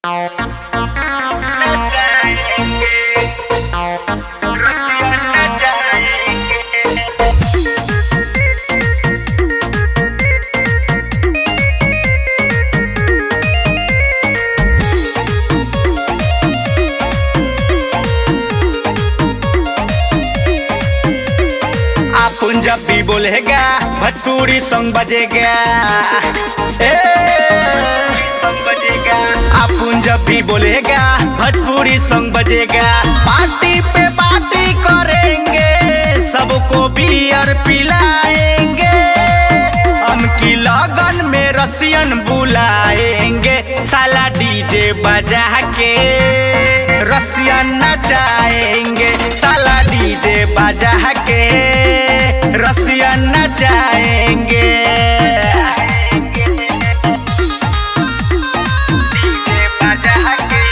अपन जब भी बोलेगा भोजपुरी सॉन्ग बजेगा, सॉन्ग बजेगा। अपन जब भी बोलेगा भोजपुरी सॉन्ग बजेगा। पार्टी पे पार्टी करेंगे, सबको बियर पिलाएंगे। उनकी लगन में रसियन बुलाएंगे, साला डीजे बजा के रसियन नचाएंगे। साला डीजे बजा के रसियन नचाएंगे। डीजे बजा के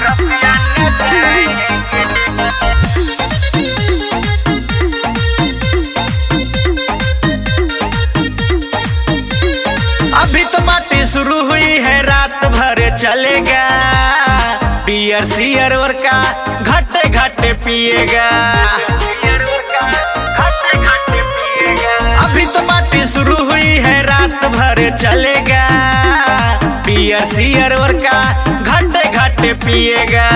रसियन नचाएंगे। अभी तो पार्टी शुरू हुई है, रात भर चलेगा। बियर सियर और का घटे घटे पिएगा। अभी तो पार्टी शुरू हुई है, रात भर चलेगा। बियर सियर और का घटे घटे पिएगा।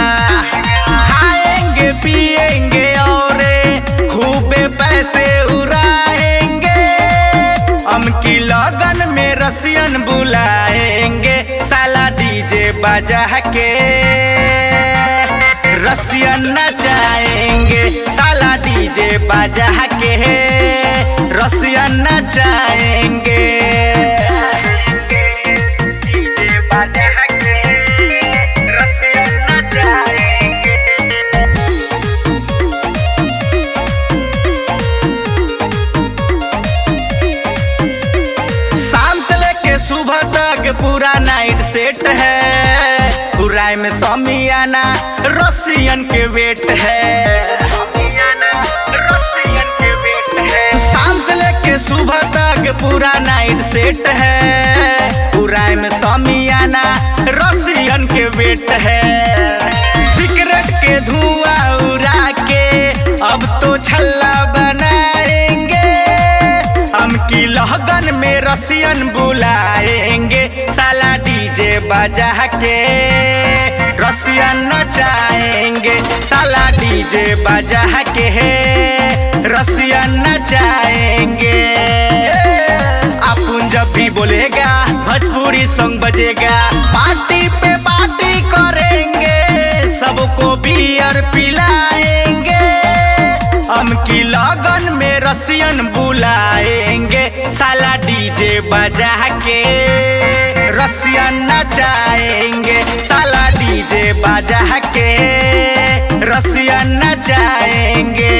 खाएंगे पिएंगे और खूबे पैसे उड़ाएंगे। उनकी लगन में रसियन बुलाएंगे, साला डीजे बजा के रसियन नचाएंगे। साला डीजे बजा के रसियन नचाएंगे। डीजे बजा के रसियन नचाएंगे। शाम से लेके सुबह तक पूरा नाइट सेट है। बुराई में समियाना रसियन के वेट है। शाम से लेके सुबह तक पूरा नाइट सेट है। बुराई में समियाना रसियन के वेट है। सिगरेट के धुआं उड़ा के अब तो छल्ला बनाएंगे। उनकी लगन में रसियन बुलाएंगे, साला डीजे बजा के रसियन नचाएंगे। साला डीजे बजा के रसियन नचाएंगे। अपन जब भी बोलेगा भोजपुरी सॉन्ग बजेगा। पार्टी पे पार्टी करेंगे, सबको बियर पिलाएंगे। उनकी लगन में रसियन बुलाएंगे, साला डीजे बजा के रसियन नचाएंगे। साला डीजे बजा के रसियन नचाएंगे।